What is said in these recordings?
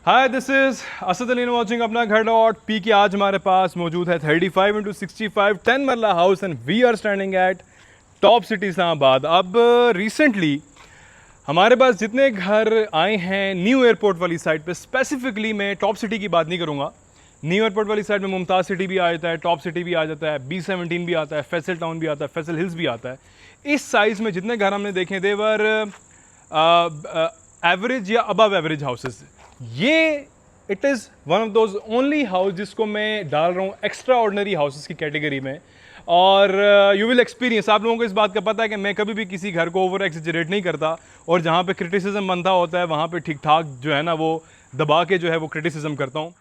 Hi, this is Asad Ali watching अपना घर dot P की। आज हमारे पास मौजूद है 35x65 10 marla house and we are standing at top city Islamabad. अब रिसेंटली हमारे पास जितने घर आए हैं न्यू एयरपोर्ट वाली साइड पे, स्पेसिफिकली मैं टॉप सिटी की बात नहीं करूँगा, न्यू एयरपोर्ट वाली साइड में मुमताज़ सिटी भी आ जाता है, टॉप सिटी भी आ जाता है, B17 भी आता है, फैसल टाउन भी आता है, फैसल हिल्स भी आता है। इस साइज़ में जितने घर हमने देखे देवर एवरेज या अबव एवरेज हाउसेस। ये it is one of those only house जिसको मैं डाल रहा हूँ एक्स्ट्रा ऑर्डनरी हाउसेस की कैटेगरी में। और यू विल एक्सपीरियंस, आप लोगों को इस बात का पता है कि मैं कभी भी किसी घर को ओवर एक्सजरेट नहीं करता, और जहाँ पे क्रिटिसिज्म बनता होता है वहाँ पे ठीक ठाक जो है ना वो दबा के जो है वो क्रिटिसिज्म करता हूँ।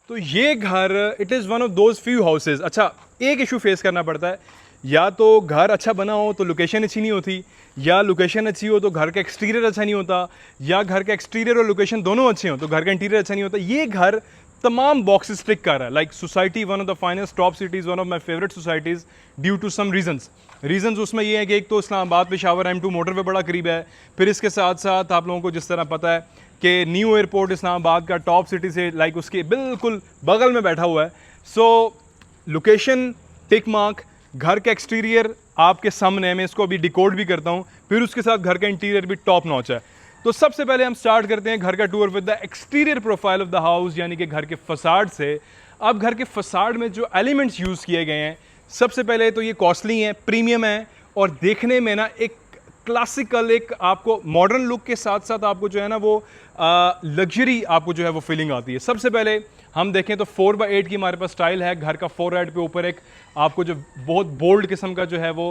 तो ये घर it is one of those few houses. अच्छा, एक इशू फेस करना पड़ता है, या तो घर अच्छा बना हो तो लोकेशन अच्छी नहीं होती, या लोकेशन अच्छी हो तो घर का एक्सटीरियर अच्छा नहीं होता, या घर का एक्सटीरियर और लोकेशन दोनों अच्छे हो तो घर का इंटीरियर अच्छा नहीं होता। ये घर तमाम बॉक्सेस टिक कर रहा है। Like society one of the finest top cities, one of my favourite societies due to some reasons उसमें ये है कि एक तो इस्लामाबाद पेशावर M2 मोटर पे बड़ा करीब है, फिर इसके साथ साथ आप लोगों को जिस तरह पता है कि न्यू एयरपोर्ट इस्लामाबाद का टॉप सिटी से लाइक उसके बिल्कुल बगल में बैठा हुआ है। सो लोकेशन टिक मार्क, घर का एक्सटीरियर आपके सामने है, मैं इसको अभी डिकोड भी करता हूँ, फिर उसके साथ घर का इंटीरियर भी टॉप नॉच है। तो सबसे पहले हम स्टार्ट करते हैं घर का tour with the exterior profile of the house, यानी कि घर के फसाड से। अब घर के फसाड में जो एलिमेंट्स यूज़ किए गए हैं, सबसे पहले तो ये कॉस्टली हैं, प्रीमियम है, और देखने में ना एक क्लासिकल, एक आपको मॉडर्न लुक के साथ साथ आपको जो है ना वो लग्जरी आपको जो है वो फीलिंग आती है। सबसे पहले हम देखें तो 4x8 की हमारे पास स्टाइल है। घर का फोरहेड पे ऊपर एक आपको जो बहुत बोल्ड किस्म का जो है वो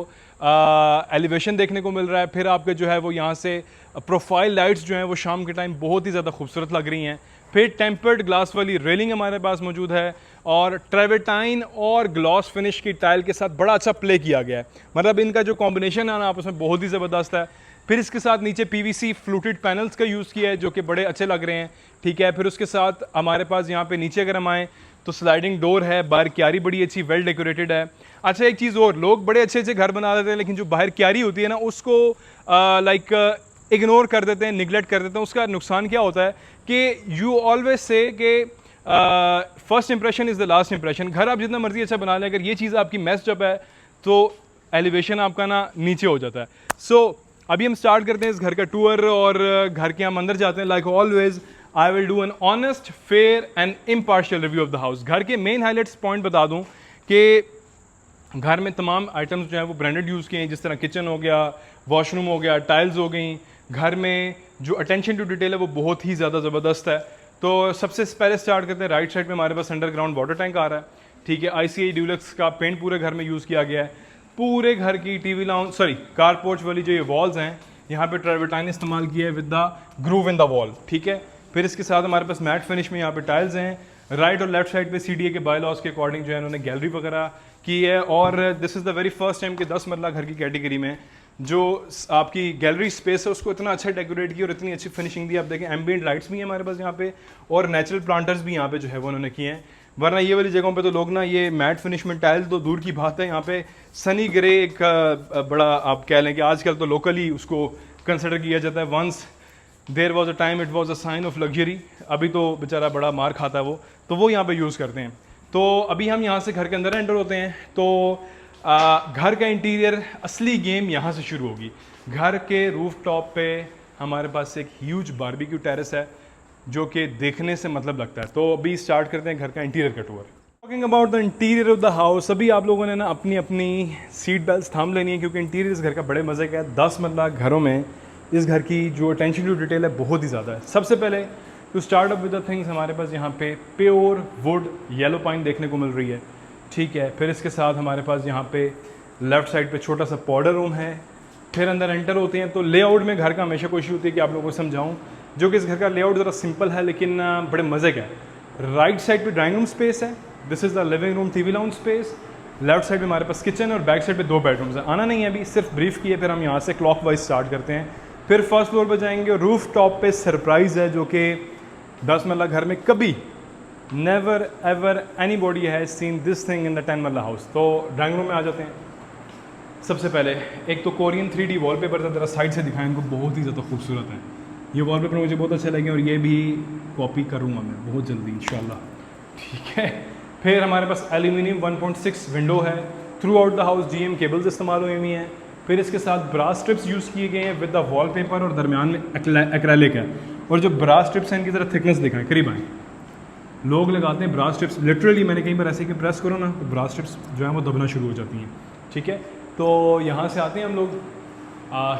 एलिवेशन देखने को मिल रहा है। फिर आपके जो है वो यहाँ से प्रोफाइल लाइट्स जो हैं वो शाम के टाइम बहुत ही ज़्यादा खूबसूरत लग रही हैं। फिर टेम्पर्ड ग्लास वाली रेलिंग हमारे पास मौजूद है, और ट्रेवेटाइन और ग्लॉस फिनिश की टाइल के साथ बड़ा अच्छा प्ले किया गया है। मतलब इनका जो कॉम्बिनेशन है ना आपस में बहुत ही ज़बरदस्त है। फिर इसके साथ नीचे PVC फ्लूटेड पैनल्स का यूज़ किया है जो कि बड़े अच्छे लग रहे हैं, ठीक है। फिर उसके साथ हमारे पास यहाँ पे नीचे अगर हम आएँ तो स्लाइडिंग डोर है, बाहर क्यारी बड़ी अच्छी वेल डेकोरेटेड है। अच्छा, एक चीज़ और, लोग बड़े अच्छे अच्छे घर बना देते हैं लेकिन जो बाहर क्यारी होती है ना उसको लाइक इग्नोर कर देते हैं, निगलेक्ट कर देते हैं। उसका नुकसान क्या होता है कि यू ऑलवेज से कि first impression is the last impression. घर आप जितना मर्जी अच्छा बना लें, अगर ये चीज़ आपकी मेस्ड अप है तो एलिवेशन आपका ना नीचे हो जाता है। सो अभी हम स्टार्ट करते हैं इस घर का टूर, और घर के हम अंदर जाते हैं। Like always I will do an honest, fair and impartial review of the house. घर के मेन हाईलाइट्स पॉइंट बता दूं कि घर में तमाम आइटम्स जो हैं वो ब्रांडेड यूज़ किए हैं, जिस तरह किचन हो गया, वॉशरूम हो गया, टाइल्स हो गई। घर में जो अटेंशन टू डिटेल है वो बहुत ही ज़्यादा ज़बरदस्त है। तो सबसे पहले स्टार्ट करते हैं, राइट साइड में हमारे पास अंडरग्राउंड वाटर टैंक आ रहा है, ठीक है। ICI ड्यूलक्स का पेंट पूरे घर में यूज़ किया गया है। पूरे घर की TV lounge, sorry car porch वाली जो ये वॉल्स हैं, यहाँ पे ट्रेवर्टाइन इस्तेमाल किया है with the groove in the wall, ठीक है। फिर इसके साथ हमारे पास मैट फिनिश में यहाँ पे टाइल्स हैं। राइट और लेफ्ट साइड पे CDA के बायलॉज के अकॉर्डिंग जो है उन्होंने गैलरी वगैरह की है। और this is the very first time कि 10 मरला घर की कैटेगरी में जो आपकी गैलरी स्पेस है उसको इतना अच्छा डेकोरेट किया और इतनी अच्छी फिनिशिंग दी। आप देखें एम्बिएंट लाइट्स भी हैं हमारे पास यहाँ पे, और नेचुरल प्लांटर्स भी यहाँ पे जो है वो उन्होंने किए हैं। वरना ये वाली जगहों पे तो लोग ना ये मैट फिनिश में टाइल तो दूर की बात है, यहाँ पे सनी ग्रे एक बड़ा आप कह लें कि आजकल तो लोकली उसको कंसिडर किया जाता है। Once there was a time it was a sign of luxury, अभी तो बेचारा बड़ा मार खाता है वो, तो वो यहाँ पे यूज़ करते हैं। तो अभी हम यहाँ से घर के अंदर एंटर होते हैं तो घर का इंटीरियर असली गेम यहाँ से शुरू होगी। घर के रूफ टॉप पे हमारे पास एक ह्यूज बारबेक्यू टेरेस है जो कि देखने से मतलब लगता है। तो अभी स्टार्ट करते हैं घर का इंटीरियर का tour. Talking about the interior of the house, अभी आप लोगों ने ना अपनी अपनी सीट बेल्ट थाम लेनी है, क्योंकि इंटीरियर इस घर का बड़े मज़े का है। 10 मरला घरों में इस घर की जो अटेंशन टू डिटेल है बहुत ही ज़्यादा है। सबसे पहले to start up with the things, हमारे पास यहाँ पे प्योर वुड येलो पाइन देखने को मिल रही है, ठीक है। फिर इसके साथ हमारे पास यहाँ पे लेफ्ट साइड पे छोटा सा पाउडर रूम है। फिर अंदर एंटर होते हैं तो लेआउट में घर का हमेशा कोशिश होती है कि आप लोगों को समझाऊं, जो कि इस घर का लेआउट ज़रा सिंपल है लेकिन बड़े मज़े का है। राइट साइड पे ड्राइंग रूम स्पेस है, this is the living room TV lounge space. Left side पे हमारे पास किचन और बैक साइड पे 2 बेडरूम्स हैं। आना नहीं है अभी, सिर्फ ब्रीफ किए, फिर हम यहाँ से क्लॉकवाइज स्टार्ट करते हैं, फिर फर्स्ट फ्लोर पे जाएंगे। रूफ टॉप पे सरप्राइज़ है जो कि 10 मरला घर में कभी never ever any body has seen this thing in the 10 marla house. तो ड्राइंग रूम में आ जाते हैं। सबसे पहले एक तो कोरियन 3D वॉलपेपर था, ज़रा साइड से दिखाएं इनको, बहुत ही ज़्यादा खूबसूरत है ये वॉलपेपर, मुझे बहुत अच्छा लगे और ये भी कॉपी करूँगा मैं बहुत जल्दी इंशाल्लाह, ठीक है। फिर हमारे पास एल्यूमिनियम 1.6 विंडो है। Through out the house GM cables इस्तेमाल हुई हुई हैं। फिर इसके साथ ब्रास स्ट्रिप्स यूज़ किए गए हैं विद द वॉलपेपर और दरमियान में एक्रेलिक है। और जो ब्रास स्ट्रिप्स हैं इनकी ज़रा थिकनेस दिखाएं, करीब आएँ। लोग लगाते हैं ब्रास स्ट्रिप्स, लिटरली मैंने कई बार ऐसे कि प्रेस करो ना तो ब्रास स्ट्रिप्स जो है वो दबना शुरू हो जाती हैं, ठीक है। तो यहाँ से आते हैं हम लोग।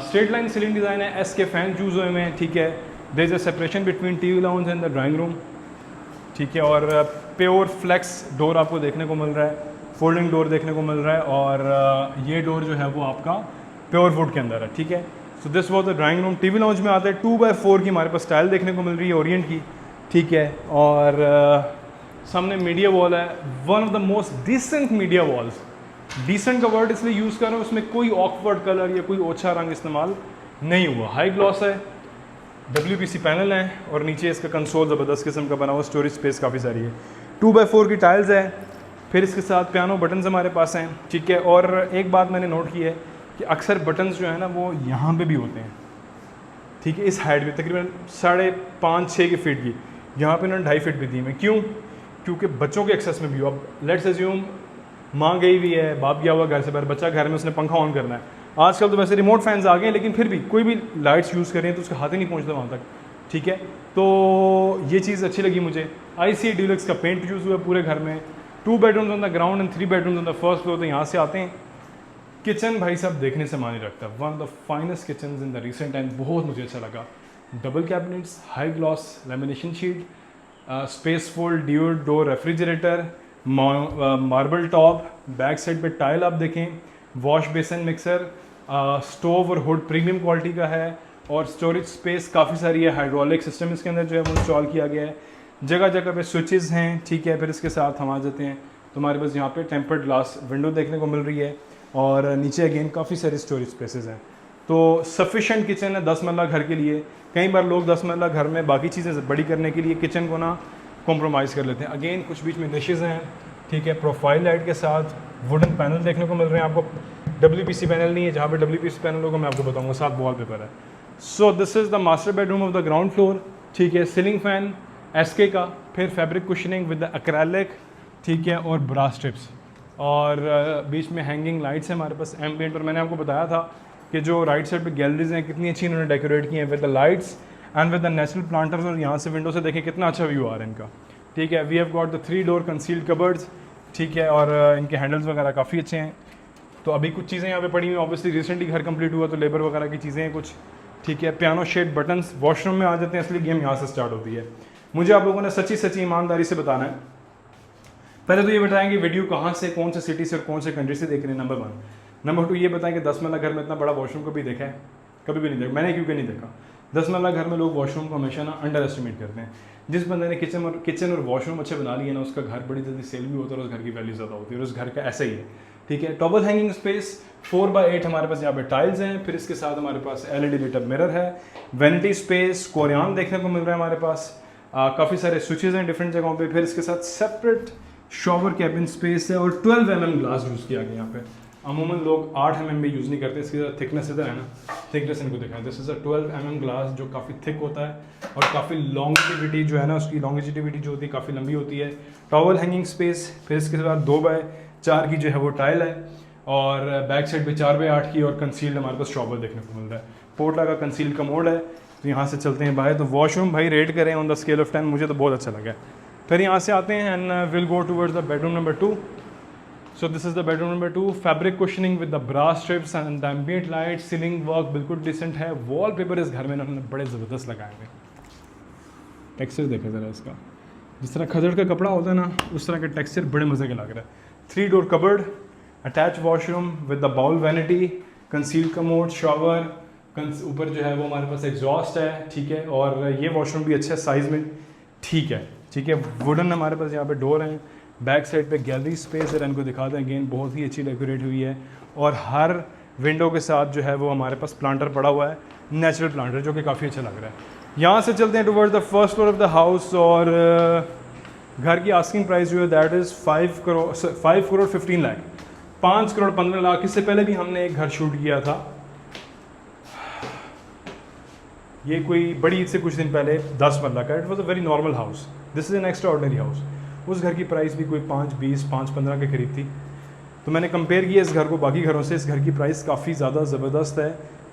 स्ट्रेट लाइन सीलिंग डिज़ाइन है, एस के फैन यूज़ हुए हैं, ठीक है। There is a separation between TV lounge and the drawing room, ठीक है। और प्योर फ्लेक्स डोर आपको देखने को मिल रहा है, फोल्डिंग डोर देखने को मिल रहा है, और ये डोर जो है वो आपका प्योर वुड के अंदर है, ठीक है। So this was the drawing room. TV lounge में आता है 2x4 की हमारे पास टाइल देखने को मिल रही है ओरिएंट की, ठीक है। और सामने मीडिया वॉल है, one of the most decent media walls. Decent का वर्ड इसलिए यूज़ कर रहा हूँ, उसमें कोई ऑकवर्ड कलर या कोई ओछा रंग इस्तेमाल नहीं हुआ। हाई ग्लॉस है, WPC पैनल है, और नीचे इसका कंसोल ज़बरदस्त किस्म का बना हुआ, स्टोरेज स्पेस काफ़ी सारी है। 2x4 की टाइल्स है। फिर इसके साथ पियानो बटन्स हमारे पास हैं, ठीक है। और एक बात मैंने नोट की है कि अक्सर बटन्स जो है ना वो यहाँ पे भी होते हैं, ठीक है। इस हाइट में तकरीबन 5.5-6 फीट की, यहाँ पे उन्होंने 2.5 फीट भी दी है। क्यों? क्योंकि बच्चों के एक्सेस में भी हो। अब लेट्स अज्यूम माँ गई हुई है, बाप गया हुआ घर से बाहर, बच्चा घर में, उसने पंखा ऑन करना है। आजकल तो वैसे रिमोट फैंस आ गए हैं, लेकिन फिर भी कोई भी लाइट्स यूज़ करें तो उसका हाथ ही नहीं पहुँचता वहाँ तक, ठीक है। तो ये चीज़ अच्छी लगी मुझे। ICA डीलक्स का पेंट यूज़ हुआ है पूरे घर में। 2 bedrooms on the ground and 3 bedrooms on the first floor. तो यहाँ से आते हैं। किचन भाई साहब देखने से मान ही रखता है, one of the finest kitchen in the recent time, बहुत मुझे अच्छा लगा। Double cabinets, high gloss lamination sheet, spaceful dual door refrigerator, marble top, back side पे टाइल आप देखें, वॉश बेसन मिक्सर, स्टोव और हुड प्रीमियम क्वालिटी का है, और स्टोरेज स्पेस काफ़ी सारी है। हाइड्रोलिक सिस्टम इसके अंदर जो है वो इंस्टॉल किया गया है। जगह जगह पे स्विचेस हैं, ठीक है। फिर इसके साथ हम आ जाते हैं तो हमारे पास यहाँ पे टेम्पर्ड ग्लास विंडो देखने को मिल रही है, और नीचे अगेन काफ़ी सारे स्टोरेज स्पेसेस हैं। तो सफिशेंट किचन है 10 मरला घर के लिए। कई बार लोग 10 मरला घर में बाकी चीज़ें बड़ी करने के लिए किचन को ना कॉम्प्रोमाइज़ कर लेते हैं। अगेन कुछ बीच में डिशेज़ हैं, ठीक है। प्रोफाइल लाइट के साथ वुडन पैनल देखने को मिल रहे हैं आपको। WPC पैनल नहीं है, जहाँ पे WPC पैनल होगा मैं आपको बताऊंगा, साथ वॉलपेपर है। So this is the master bedroom of the ground floor, ठीक है। सीलिंग फैन SK का, फिर fabric cushioning with the acrylic, ठीक है, और ब्रास स्ट्रिप्स, और बीच में हैंगिंग लाइट्स हैं हमारे पास एम्बिएंट। और मैंने आपको बताया था कि जो राइट साइड पे गैलरीज हैं कितनी अच्छी इन्होंने डेकोरेट की हैं with the lights and with the natural planters. और यहाँ से विंडो से देखें कितना अच्छा व्यू आ रहा है इनका, ठीक है। We have got the 3 door concealed cupboards, ठीक है, और इनके हैंडल्स वगैरह काफ़ी अच्छे हैं। तो अभी कुछ चीज़ें यहाँ पे पड़ी हुई हैं, ऑब्वियसली रिसेंटली घर कंप्लीट हुआ तो लेबर वगैरह की चीज़ें हैं कुछ, ठीक है। पियानो शेड बटन्स, वॉशरूम में आ जाते हैं, इसलिए गेम यहाँ से स्टार्ट होती है। मुझे आप लोगों ने सच्ची ईमानदारी से बताना है। पहले तो ये बताएंगे वीडियो कहाँ से, कौन से सिटी से और कौन से कंट्री से देख रहे हैं, नंबर 1। नंबर 2 ये बताएं कि 10 मरला घर में इतना बड़ा वॉशरूम कभी देखा है? कभी भी नहीं देखा। मैंने क्योंकि नहीं देखा। 10 मरला घर में लोग वॉशरूम को हमेशा ना अंडर एस्टिमेट करते हैं। जिस बंदे ने किचन और वॉशरूम अच्छे बना लिए ना, उसका घर बड़ी जल्दी सेल भी होता है और उस घर की वैल्यू ज़्यादा होती है, और उस घर का ऐसा ही है, ठीक है। टॉवल हैंगिंग स्पेस 4x8 हमारे पास यहाँ पे टाइल्स हैं। फिर इसके साथ हमारे पास LED लिट अप मिरर है। वैनिटी स्पेस कोरियन देखने को मिल रहा है हमारे पास। काफ़ी सारे स्विचेस हैं डिफरेंट जगहों पे। फिर इसके साथ सेपरेट शॉवर कैबिन स्पेस है, और 12 mm ग्लास यूज़ किया गया यहाँ पे। अमूमन लोग 8 mm में यूज़ नहीं करते, इसकी थिकनेस इधर है ना, थिकनेस इनको दिखाएं। This is a 12 mm glass जो काफ़ी थिक होता है और काफ़ी लॉन्गिटिविटी जो है ना, उसकी लॉन्गिटिविटी जो होती है काफ़ी लंबी होती है। टॉवल हैंगिंग स्पेस, फिर इसके बाद 2x4 की जो है वो टाइल है, और बैक साइड पे 4x8 की और कंसील्ड हमारे पास शॉवर देखने को मिल रहा है। पोर्टला का कंसील्ड कमोड है। तो यहाँ से चलते हैं बाहर। तो वॉशरूम भाई रेट करें ऑन द स्केल ऑफ 10, मुझे तो बहुत अच्छा लगा। फिर यहाँ से आते हैं and will go towards the bedroom number 2। So this is the bedroom number 2। Fabric cushioning with the brass strips and the ambient light. Ceiling work बिल्कुल डिसेंट है। वॉलपेपर इस घर में उन्होंने बड़े ज़बरदस्त लगाए हुए। टेक्सचर देखें ज़रा इसका, जिस तरह खजड़ का कपड़ा होता है ना, उस तरह का टेक्सचर बड़े मज़े का लग रहा है। 3 door cupboard, attach washroom with the bowl vanity, concealed commode, shower, ऊपर जो है वो हमारे पास एग्जॉस्ट है, ठीक है। और ये वॉशरूम भी अच्छा है साइज़ में, ठीक है, ठीक है। वुडन हमारे पास यहाँ पे डोर हैं, बैक साइड पे गैलरी स्पेस है, इनको दिखा दें अगेन, बहुत ही अच्छी डेकोरेट हुई है। और हर विंडो के साथ जो है वो हमारे पास प्लांटर पड़ा हुआ है, नेचुरल प्लांटर, जो कि काफ़ी अच्छा लग रहा है। यहाँ से चलते हैं towards the first floor of the house. और घर की आस्किंग प्राइस जो है दैट इज़ 5 करोड़ 15 लाख, 5 करोड़ 15 लाख। इससे पहले भी हमने एक घर शूट किया था, ये कोई बड़ी ईद से कुछ दिन पहले, 10 मरला का। It was a very normal house, this is an extra ordinary house. उस घर की प्राइस भी कोई 5-20, 5-15 के करीब थी। तो मैंने कंपेयर किया इस घर को बाकी घरों से, इस घर की प्राइस काफ़ी ज़्यादा ज़बरदस्त है,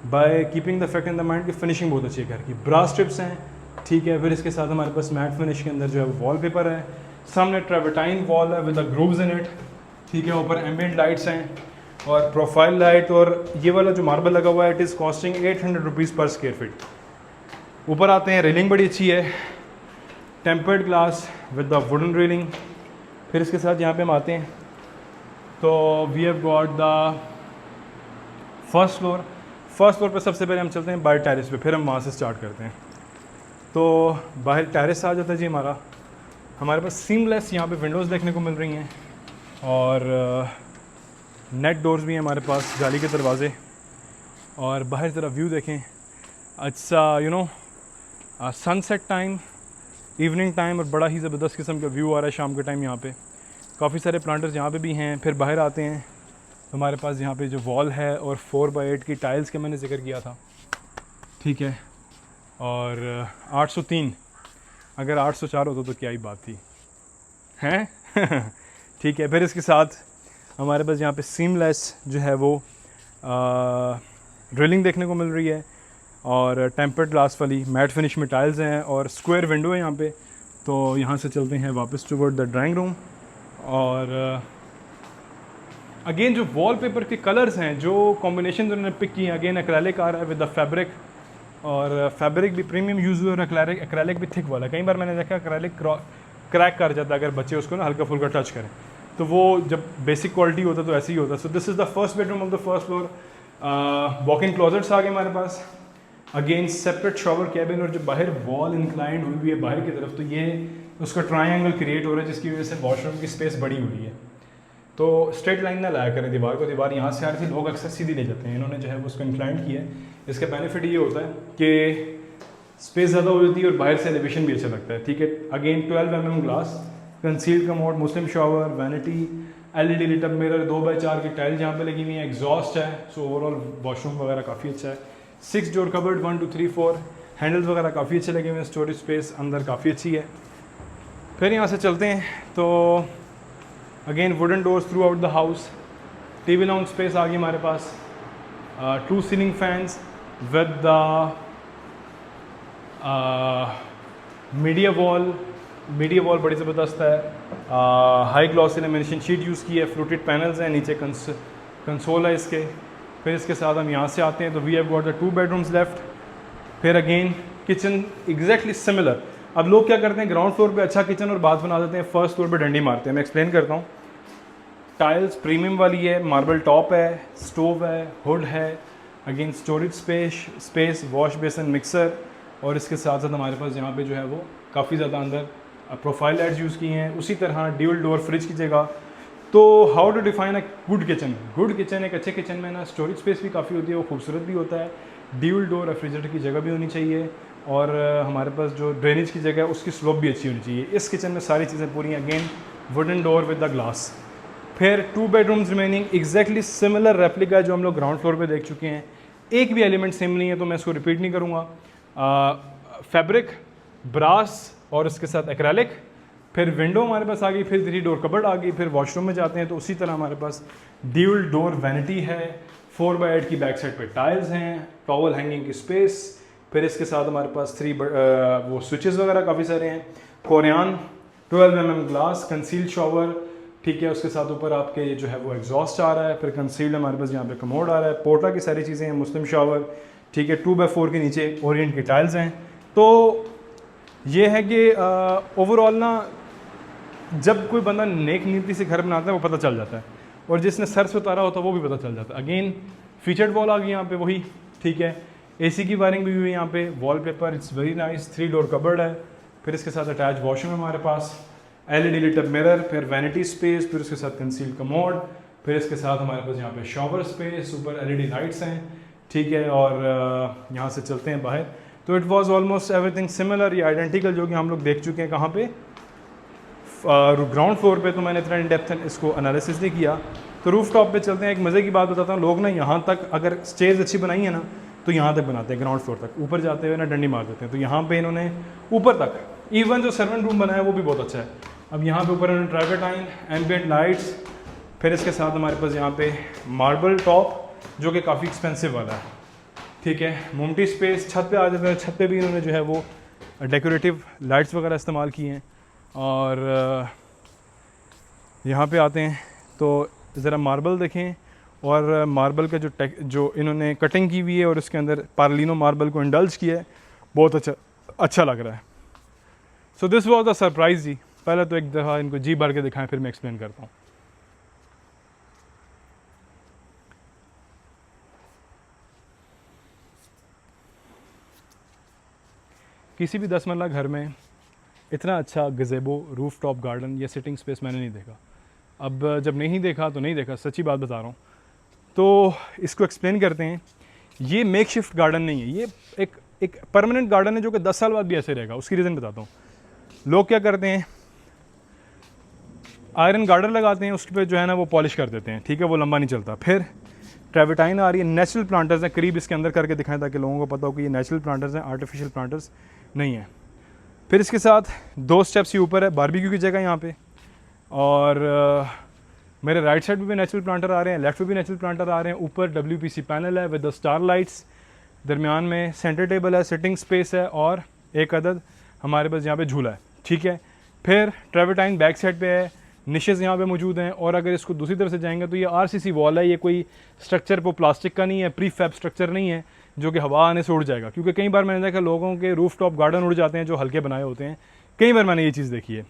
by keeping the fact in the mind कि फिनिशिंग बहुत अच्छी है घर की। ब्रास स्ट्रिप्स हैं, ठीक है। फिर इसके साथ हमारे पास मैट फिनिश के अंदर जो है वो वॉलपेपर है, सामने ट्रेवर्टाइन वॉल है with the grooves in it, ठीक है। ऊपर एम्बिएंट लाइट्स हैं और प्रोफाइल लाइट। और ये वाला जो मार्बल लगा हुआ है it is costing 800 rupees per square feet. ऊपर आते हैं, रेलिंग बड़ी अच्छी है, tempered glass with the wooden railing. फिर इसके साथ यहाँ पे हम आते हैं तो we have got the first floor. First floor पे सबसे पहले हम चलते हैं बाहर टेरेस पे, फिर हम वहाँ से स्टार्ट करते हैं। तो बाहर टेरेस आ जाता है जी हमारा। हमारे पास सीमलेस यहाँ पे विंडोज़ देखने को मिल रही हैं और नेट डोर्स भी हैं हमारे पास, जाली के दरवाजे। और बाहर ज़रा व्यू देखें, अच्छा you know sunset time, evening time, और बड़ा ही ज़बरदस्त किस्म का व्यू आ रहा है शाम के टाइम। यहाँ पे काफ़ी सारे प्लांटर्स यहाँ पे भी हैं। फिर बाहर आते हैं तो हमारे पास यहाँ पे जो वॉल है और 4x8 की टाइल्स के मैंने जिक्र किया था, ठीक है। और 803, अगर 804 होता तो क्या ही बात थी, हैं ठीक है। फिर इसके साथ हमारे पास यहाँ पे सीमलेस जो है वो ड्रिलिंग देखने को मिल रही है और टेम्पर्ड ग्लास वाली मैट फिनिश में टाइल्स हैं और स्क्वायर विंडो है यहाँ पे। तो यहाँ से चलते हैं वापस टुवर्ड द ड्राइंग रूम। और अगेन जो वॉलपेपर के कलर्स हैं, जो कॉम्बिनेशन उन्होंने पिक की हैं, अगेन एक्रेलिक आ रहा है विद द फैब्रिक, और फैब्रिक भी प्रीमियम यूज़ हुआ और एक्रेलिक भी थिक वाला। कई बार मैंने देखा एक्रेलिक क्रैक कर जाता है अगर बच्चे उसको ना हल्का फुल्का टच करें, तो वो जब बेसिक क्वालिटी होता तो ऐसे ही होता। So this is the first bedroom of the first floor. Walk in closets आ गए हमारे पास, अगेन सेपरेट शॉवर कैबिन, और जो बाहर वॉल इंक्लाइंड हुई है बाहर की तरफ, तो ये उसका ट्रायंगल क्रिएट हो रहा है जिसकी वजह से वॉशरूम की स्पेस बड़ी हुई है। तो स्ट्रेट लाइन ना लाया करें दीवार को, दीवार यहाँ से आ रही थी, लोग अक्सर सीधी ले जाते हैं, इन्होंने जो है वो उसको इंक्लाइंड किया है। इसका बेनिफिट ये होता है कि स्पेस ज़्यादा हो जाती है और बाहर से एलिवेशन भी अच्छा लगता है, ठीक है। Again 12 mm glass, concealed commode, Muslim shower, vanity, LED lit up mirror, 2x4 की टाइल जहाँ पे लगी हुई है, एग्जॉस्ट है। सो ओवरऑल वॉशरूम वगैरह काफ़ी अच्छा है। 6 डोर कबर्ड, 1 2 3 4, हैंडल्स वगैरह काफ़ी अच्छे लगे हुए हैं। स्टोरेज स्पेस अंदर काफ़ी अच्छी है। फिर यहाँ से चलते हैं तो again wooden doors throughout the house, TV lounge space आ गई हमारे पास, 2 ceiling fans with the media wall बड़ी ज़बरदस्त है, high gloss lamination sheet use की है, फ्लूटेड पैनल्स हैं, नीचे कंसोल है इसके। फिर इसके साथ हम यहाँ से आते हैं तो we have got the 2 bedrooms left. फिर अगेन किचन एग्जैक्टली सिमिलर। अब लोग क्या करते हैं, ग्राउंड फ्लोर पे अच्छा किचन और बाथ बना देते हैं, फर्स्ट फ्लोर पे डंडी मारते हैं। मैं एक्सप्लेन करता हूँ। टाइल्स प्रीमियम वाली है, मार्बल टॉप है, स्टोव है, हुड है, again storage space, wash basin, mixer, और इसके साथ साथ हमारे पास यहाँ पे जो है वो काफ़ी ज़्यादा अंदर प्रोफाइल लाइट्स यूज़ की हैं। उसी तरह ड्यूल डोर फ्रिज की जगह। तो how to define a good kitchen? Good kitchen, एक अच्छे किचन में ना स्टोरेज स्पेस भी काफ़ी होती है, वो खूबसूरत भी होता है, ड्यूल डोर रेफ्रिजरेटर की जगह भी होनी चाहिए, और हमारे पास जो ड्रेनेज की जगह है उसकी स्लोप भी अच्छी होनी चाहिए। इस किचन में सारी चीज़ें पूरी हैं। Again wooden door with the glass. फिर 2 bedrooms remaining, exactly similar replica जो हम लोग ग्राउंड फ्लोर पे देख चुके हैं। एक भी एलिमेंट सेम नहीं है तो मैं इसको रिपीट नहीं करूँगा। फैब्रिक, ब्रास और इसके साथ एक्रेलिक। फिर विंडो हमारे पास आ गई, फिर 3 डोर कबर्ड आ गई। फिर वॉशरूम में जाते हैं तो उसी तरह हमारे पास ड्यूल डोर वैनिटी है, 4x8 की बैक साइड पे टाइल्स हैं, टॉवल हैंगिंग की स्पेस। फिर इसके साथ हमारे पास 3 वो स्विचेस वगैरह काफ़ी सारे हैं। Korean 12 mm glass, concealed shower, ठीक है। उसके साथ ऊपर आपके जो है वो एग्जॉस्ट आ रहा है। फिर कंसील्ड हमारे पास यहाँ पे कमोड आ रहा है, पोर्टा की सारी चीज़ें हैं, मुस्लिम शावर, ठीक है। 2x4 के नीचे ओरिएंट की टाइल्स हैं। तो ये है कि ओवरऑल ना जब कोई बंदा नेक नीति से घर बनाता है वो पता चल जाता है, और जिसने सर से उतारा होता है वो भी पता चल जाता है। अगेन फीचर्ड वॉल आ गई यहाँ पे वही, ठीक है। AC की वायरिंग भी हुई है यहाँ पे, wallpaper it's very nice, 3 door cupboard है। फिर इसके साथ अटैच वॉशरूम है हमारे पास। LED लिट अप मिरर, फिर वैनिटी स्पेस, फिर उसके साथ कंसील्ड कमोड, फिर इसके साथ हमारे पास यहाँ पे शॉवर स्पेस, ऊपर LED लाइट्स हैं, ठीक है। और यहाँ से चलते हैं बाहर, तो it was almost everything similar या आइडेंटिकल, जो कि हम लोग देख चुके हैं कहाँ पे, ग्राउंड फ्लोर पे। तो मैंने इतना इन डेप्थ इसको एनालिसिस नहीं किया। तो रूफ टॉप पे चलते हैं। एक मज़े की बात बताता हूँ, लोग ना यहाँ तक अगर स्टेज अच्छी बनाई है ना तो यहाँ तक बनाते हैं, ग्राउंड फ्लोर तक, ऊपर जाते हुए ना डंडी मार देते हैं। तो यहाँ पे इन्होंने ऊपर तक, इवन जो सर्वेंट रूम बनाया वो भी बहुत अच्छा है। अब यहाँ पे ऊपर इन्होंने ट्राइवेटाइन, एम्बिएंट लाइट्स, फिर इसके साथ हमारे पास यहाँ पे मार्बल टॉप जो कि काफ़ी एक्सपेंसिव वाला है, ठीक है। मोमटी स्पेस, छत पे आ जाते हैं, छत पे भी इन्होंने जो है वो डेकोरेटिव लाइट्स वगैरह इस्तेमाल किए हैं। और यहाँ पे आते हैं तो ज़रा मार्बल देखें, और मार्बल का जो इन्होंने कटिंग की हुई है और उसके अंदर पार्लिनो मार्बल को इंडल्ज किया है, बहुत अच्छा लग रहा है। So this was the surprise जी। पहले तो एक दफ़ा इनको जी भर के दिखाएं, फिर मैं एक्सप्लेन करता हूँ। किसी भी 10 मरला घर में इतना अच्छा गज़ेबो, रूफ टॉप गार्डन या सिटिंग स्पेस मैंने नहीं देखा। अब जब नहीं देखा तो नहीं देखा, सच्ची बात बता रहा हूँ। तो इसको एक्सप्लेन करते हैं। ये मेक शिफ्ट गार्डन नहीं है, ये एक परमानेंट गार्डन है जो कि 10 साल बाद भी ऐसे रहेगा। उसकी रीज़न बताता हूँ। लोग क्या करते हैं, आयरन गार्डर लगाते हैं, उस पर जो है ना वो पॉलिश कर देते हैं, ठीक है, वो लंबा नहीं चलता। फिर ट्रेविटाइन आ रही है, नेचुरल प्लांटर्स हैं, करीब इसके अंदर करके दिखाएं ताकि लोगों को पता हो कि ये नेचुरल प्लांटर्स हैं, आर्टिफिशियल प्लांटर्स नहीं है। फिर इसके साथ 2 स्टेप्स ही ऊपर है बारबेक्यू की जगह यहाँ पे, और मेरे राइट साइड पे भी नेचुरल प्लांटर आ रहे हैं, लेफ्ट पे भी नेचुरल प्लांटर आ रहे हैं। ऊपर WPC पैनल है विद द स्टार लाइट्स, दरमियान में सेंटर टेबल है, सिटिंग स्पेस है, और एक अदद हमारे पास यहाँ पे झूला है, ठीक है। फिर ट्रेविटाइन बैक साइड पे है, निशेज़ यहाँ पे मौजूद हैं। और अगर इसको दूसरी तरफ से जाएंगे तो ये RCC वॉल है, ये कोई स्ट्रक्चर वो प्लास्टिक का नहीं है, प्री फैब स्ट्रक्चर नहीं है जो कि हवा आने से उड़ जाएगा। क्योंकि कई बार मैंने देखा लोगों के रूफ टॉप गार्डन उड़ जाते हैं जो हल्के बनाए होते हैं, कई बार मैंने ये चीज़ देखी है।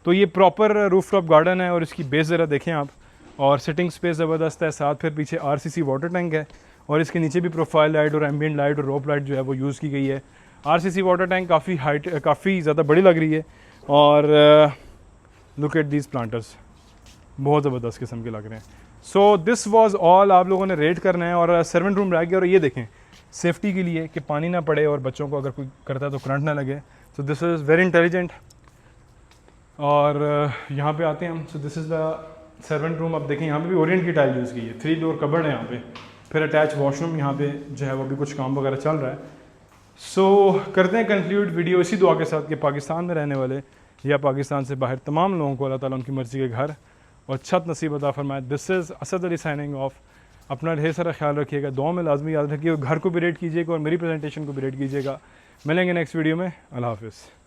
तो ये प्रॉपर रूफ टॉप गार्डन है, और इसकी बेस ज़रा देखें आप, और सिटिंग स्पेस ज़बरदस्त है। साथ फिर पीछे RCC वाटर टैंक है, और इसके नीचे भी प्रोफाइल लाइट और एम्बिएंट लाइट और रोप लाइट जो है वो यूज़ की गई है। RCC वाटर टैंक काफ़ी ज़्यादा बड़ी लग रही है। और लुक एट दीज प्लांटर्स, बहुत ज़बरदस्त किस्म के लग रहे हैं। सो दिस वाज ऑल, आप लोगों ने रेट करना है। और सर्वेंट रूम रह गया, और ये देखें सेफ्टी के लिए कि पानी ना पड़े और बच्चों को अगर कोई करता है तो करंट ना लगे। सो दिस इज़ वेरी इंटेलिजेंट। और यहाँ पे आते हैं हम। सो this is the servant room. अब देखें यहाँ पे भी ओरिएंट की टाइल यूज़ की है, 3 डोर कबर्ड है यहाँ पे, फिर अटैच वॉशरूम यहाँ पे जो है वो भी कुछ काम वगैरह चल रहा है। सो करते हैं कंक्लूड वीडियो इसी दुआ के साथ कि पाकिस्तान में रहने वाले या पाकिस्तान से बाहर तमाम लोगों को अल्लाह ताला उनकी मर्ज़ी के घर और छत नसीब अता फरमाए। This is Asad Ali signing off. अपना ढेर सारा ख्याल रखिएगा, दुआ में लाजमी याद रखिएगा, घर को भी रेट कीजिएगा और मेरी प्रेजेंटेशन को भी रेट कीजिएगा। मिलेंगे नेक्स्ट वीडियो में। अल्लाह हाफ़िज़।